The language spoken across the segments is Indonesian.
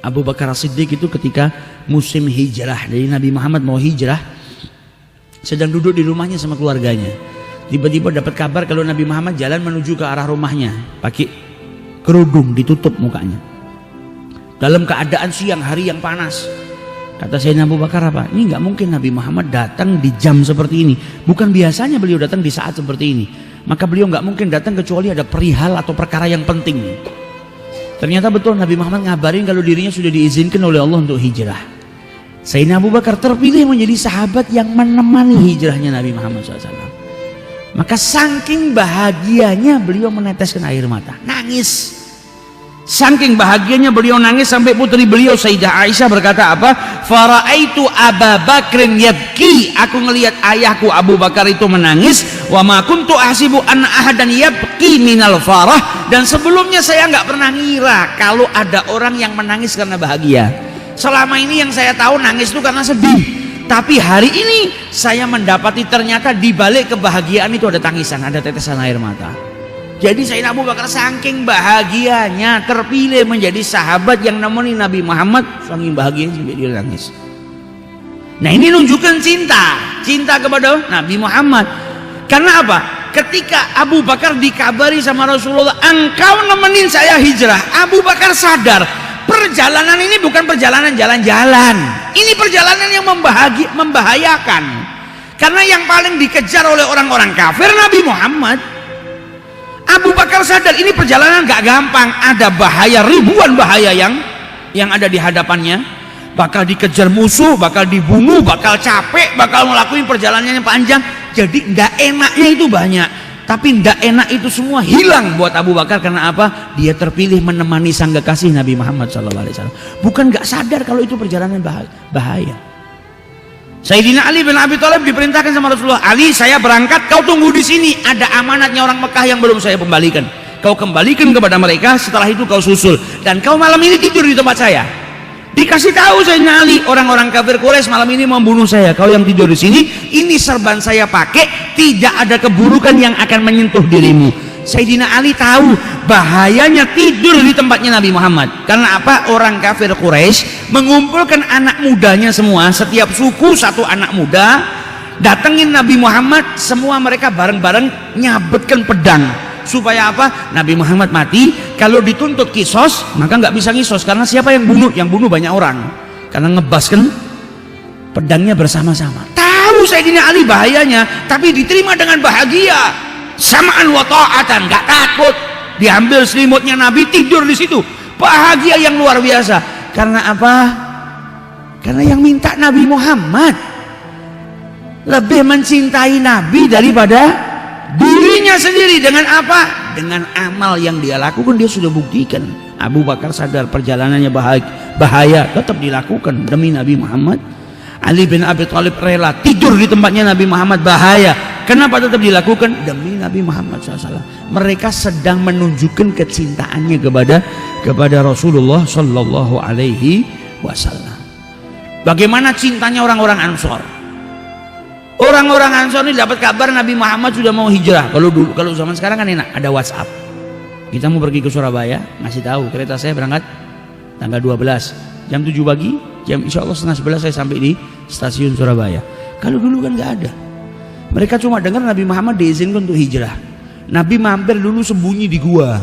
Abu Bakar As-Siddiq itu ketika musim hijrah, dari Nabi Muhammad mau hijrah, sedang duduk di rumahnya sama keluarganya. Tiba-tiba dapat kabar kalau Nabi Muhammad jalan menuju ke arah rumahnya, pakai kerudung, ditutup mukanya. Dalam keadaan siang hari yang panas. Kata Sayyidina Abu Bakar apa? Ini nggak mungkin Nabi Muhammad datang di jam seperti ini. Bukan biasanya beliau datang di saat seperti ini. Maka beliau nggak mungkin datang kecuali ada perihal atau perkara yang penting. Ternyata betul Nabi Muhammad ngabarin kalau dirinya sudah diizinkan oleh Allah untuk hijrah. Sayyidina Abu Bakar terpilih menjadi sahabat yang menemani hijrahnya Nabi Muhammad SAW. Maka saking bahagianya beliau meneteskan air mata, nangis. Saking bahagianya beliau nangis sampai putri beliau Sayyidah Aisyah berkata apa? Faraitu Abu Bakrin yabki, aku ngelihat ayahku Abu Bakar itu menangis. Wa ma kuntu ahsibu anna ahadan yabki minal farah, dan sebelumnya saya nggak pernah ngira kalau ada orang yang menangis karena bahagia. Selama ini yang saya tahu nangis itu karena sedih, tapi hari ini saya mendapati ternyata di balik kebahagiaan itu ada tangisan, ada tetesan air mata. Jadi Sayyidina Abu Bakar saking bahagianya terpilih menjadi sahabat yang nemeni Nabi Muhammad, saking bahagianya sampai dia nangis. Nah ini nunjukkan cinta kepada Nabi Muhammad. Karena apa? Ketika Abu Bakar dikabari sama Rasulullah, engkau nemenin saya hijrah, Abu Bakar sadar perjalanan ini bukan perjalanan jalan-jalan, ini perjalanan yang membahayakan. Karena yang paling dikejar oleh orang-orang kafir Nabi Muhammad. Abu Bakar sadar ini perjalanan gak gampang, ada bahaya, ribuan bahaya yang ada di hadapannya. Bakal dikejar musuh, bakal dibunuh, bakal capek, bakal ngelakuin perjalanannya panjang. Jadi ndak enaknya itu banyak, tapi ndak enak itu semua hilang buat Abu Bakar. Karena apa? Dia terpilih menemani sang kekasih Nabi Muhammad SAW. Bukan gak sadar kalau itu perjalanan bahaya. Sayyidina Ali bin Abi Thalib diperintahkan sama Rasulullah, Ali saya berangkat, kau tunggu di sini, ada amanatnya orang Mekah yang belum saya kembalikan. Kau kembalikan kepada mereka, setelah itu kau susul, dan kau malam ini tidur di tempat saya. Dikasih tahu Sayyidina Ali, orang-orang kafir Quraisy malam ini membunuh saya, kau yang tidur di sini, ini serban saya pakai, tidak ada keburukan yang akan menyentuh dirimu. Sayyidina Ali tahu bahayanya tidur di tempatnya Nabi Muhammad. Karena apa? Orang kafir Quraisy mengumpulkan anak mudanya semua, setiap suku satu anak muda, datengin Nabi Muhammad, semua mereka bareng-bareng nyabetkan pedang. Supaya apa? Nabi Muhammad mati, kalau dituntut kisos maka nggak bisa ngisos, karena siapa yang bunuh? Yang bunuh banyak orang, karena ngebaskan pedangnya bersama-sama. Tahu Sayyidina Ali bahayanya, tapi diterima dengan bahagia. Samaan wa ta'atan, gak takut. Diambil selimutnya Nabi, tidur di situ, bahagia yang luar biasa. Karena apa? Karena yang minta Nabi Muhammad, lebih mencintai Nabi daripada dirinya sendiri. Dengan apa? Dengan amal yang dia lakukan. Dia sudah buktikan. Abu Bakar sadar perjalanannya bahaya, tetap dilakukan demi Nabi Muhammad. Ali bin Abi Thalib rela tidur di tempatnya Nabi Muhammad, bahaya. Kenapa tetap dilakukan? Demi Nabi Muhammad SAW. Mereka sedang menunjukkan kecintaannya kepada Rasulullah Sallallahu Alaihi Wasallam. Bagaimana cintanya orang-orang Ansor? Orang-orang Ansor ini dapat kabar Nabi Muhammad sudah mau hijrah. Kalau zaman sekarang kan enak, ada WhatsApp. Kita mau pergi ke Surabaya, ngasih tahu kereta saya berangkat tanggal 12 jam 7 pagi, insya Allah setengah 11 saya sampai di stasiun Surabaya. Kalau dulu kan nggak ada. Mereka cuma dengar Nabi Muhammad diizinkan untuk hijrah. Nabi mampir dulu sembunyi di gua.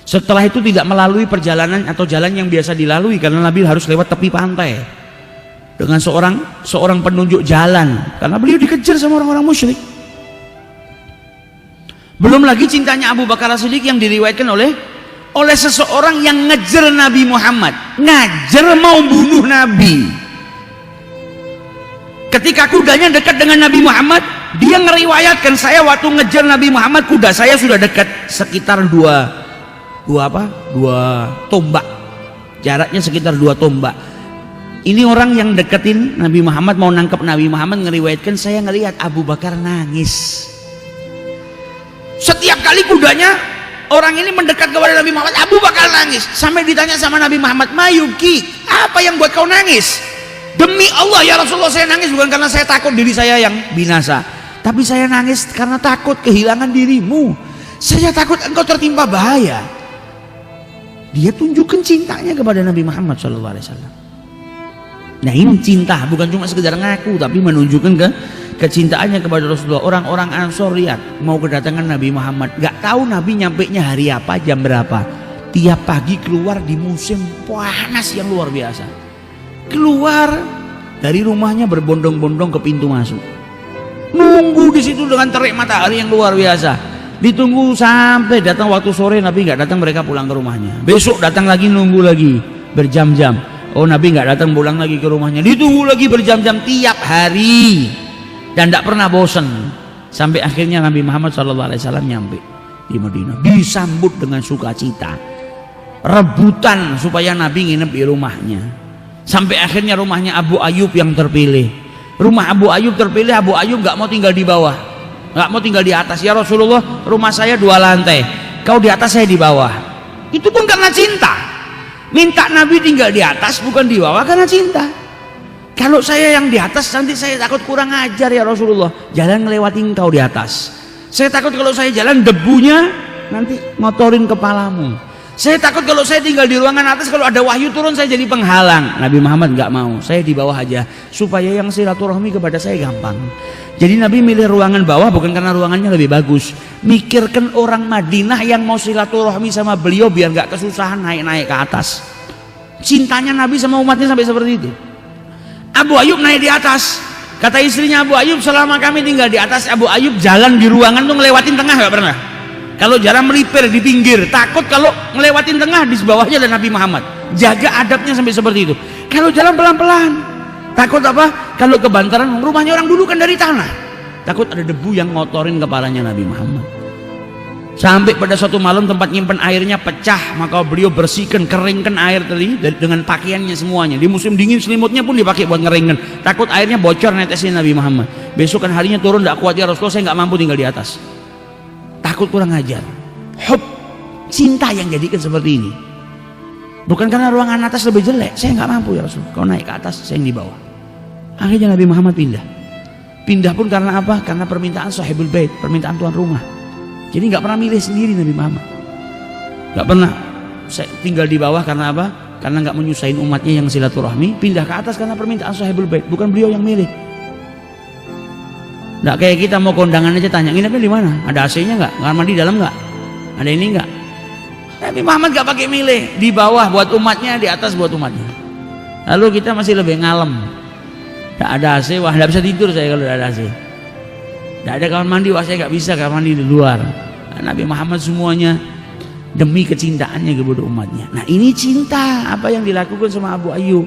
Setelah itu tidak melalui perjalanan atau jalan yang biasa dilalui, karena Nabi harus lewat tepi pantai dengan seorang penunjuk jalan, karena beliau dikejar sama orang-orang musyrik. Belum lagi cintanya Abu Bakar As-Siddiq yang diriwayatkan oleh seseorang yang ngejar Nabi Muhammad, ngajar mau bunuh Nabi. Ketika kudanya dekat dengan Nabi Muhammad, dia ngeriwayatkan, saya waktu ngejar Nabi Muhammad, kuda saya sudah dekat sekitar dua tombak, jaraknya sekitar 2 tombak. Ini orang yang deketin Nabi Muhammad, mau nangkep Nabi Muhammad, ngeriwayatkan, saya ngelihat Abu Bakar nangis. Setiap kali kudanya orang ini mendekat kepada Nabi Muhammad, Abu Bakar nangis. Sampai ditanya sama Nabi Muhammad, mayuki, apa yang buat kau nangis? Demi Allah ya Rasulullah, saya nangis bukan karena saya takut diri saya yang binasa, tapi saya nangis karena takut kehilangan dirimu. Saya takut engkau tertimpa bahaya. Dia tunjukkan cintanya kepada Nabi Muhammad SAW. Nah ini cinta, bukan cuma sekedar ngaku, tapi menunjukkan kecintaannya kepada Rasulullah. Orang-orang Ansor lihat mau kedatangan Nabi Muhammad, gak tahu Nabi nyampainya hari apa, jam berapa. Tiap pagi keluar di musim panas yang luar biasa, keluar dari rumahnya berbondong-bondong ke pintu masuk, nunggu di situ dengan terik matahari yang luar biasa. Ditunggu sampai datang waktu sore, Nabi nggak datang, mereka pulang ke rumahnya. Besok datang lagi, nunggu lagi berjam-jam. Oh Nabi nggak datang, pulang lagi ke rumahnya. Ditunggu lagi berjam-jam tiap hari dan tidak pernah bosan. Sampai akhirnya Nabi Muhammad SAW nyampe di Madinah, disambut dengan sukacita, rebutan supaya Nabi nginep di rumahnya. Sampai akhirnya rumahnya Abu Ayyub yang terpilih. Rumah Abu Ayyub terpilih. Abu Ayyub nggak mau tinggal di bawah, nggak mau tinggal di atas. Ya Rasulullah, rumah saya 2 lantai, kau di atas, saya di bawah. Itu pun karena cinta. Minta Nabi tinggal di atas bukan di bawah karena cinta. Kalau saya yang di atas nanti saya takut kurang ajar ya Rasulullah, jalan ngelewatin kau di atas. Saya takut kalau saya jalan debunya nanti ngotorin kepalamu. Saya takut kalau saya tinggal di ruangan atas, kalau ada wahyu turun saya jadi penghalang. Nabi Muhammad nggak mau, saya di bawah aja supaya yang silaturahmi kepada saya gampang. Jadi Nabi milih ruangan bawah bukan karena ruangannya lebih bagus, mikirkan orang Madinah yang mau silaturahmi sama beliau biar nggak kesusahan naik-naik ke atas. Cintanya Nabi sama umatnya sampai seperti itu. Abu Ayyub naik di atas, kata istrinya Abu Ayyub, selama kami tinggal di atas, Abu Ayyub jalan di ruangan tuh ngelewatin tengah nggak pernah. Kalau jalan melipir di pinggir, takut kalau ngelewatin tengah di bawahnya ada Nabi Muhammad. Jaga adabnya sampai seperti itu. Kalau jalan pelan-pelan, takut apa? Kalau kebantaran, rumahnya orang dulu kan dari tanah, takut ada debu yang ngotorin kepalanya Nabi Muhammad. Sampai pada suatu malam tempat nyimpen airnya pecah, maka beliau bersihkan, keringkan air tadi dengan pakaiannya semuanya. Di musim dingin selimutnya pun dipakai buat ngeringkan, takut airnya bocor netesin Nabi Muhammad. Besok kan harinya turun, tidak kuat ya Rasulullah, saya nggak mampu tinggal di atas, takut kurang ajar. Hub, cinta yang jadikan seperti ini. Bukan karena ruangan atas lebih jelek, saya nggak mampu ya Rasul, kau naik ke atas, saya yang di bawah. Akhirnya Nabi Muhammad pindah pun karena apa? Karena permintaan sahibul bait, permintaan tuan rumah. Jadi nggak pernah milih sendiri Nabi Muhammad, nggak pernah saya tinggal di bawah karena apa? Karena nggak menyusahin umatnya yang silaturahmi. Pindah ke atas karena permintaan sahibul bait, bukan beliau yang milih. Nggak kayak kita mau kondangan aja tanya nginepnya di mana, ada AC-nya nggak, kamar mandi dalam nggak, ada ini nggak. Nabi Muhammad nggak pakai milih, di bawah buat umatnya, di atas buat umatnya. Lalu kita masih lebih ngalem, nggak ada AC, wah nggak bisa tidur saya kalau nggak ada AC. Nggak ada kamar mandi, wah saya nggak bisa kamar mandi di luar. Nah, Nabi Muhammad semuanya demi kecintaannya kepada umatnya. Nah ini cinta apa yang dilakukan sama Abu Ayyub.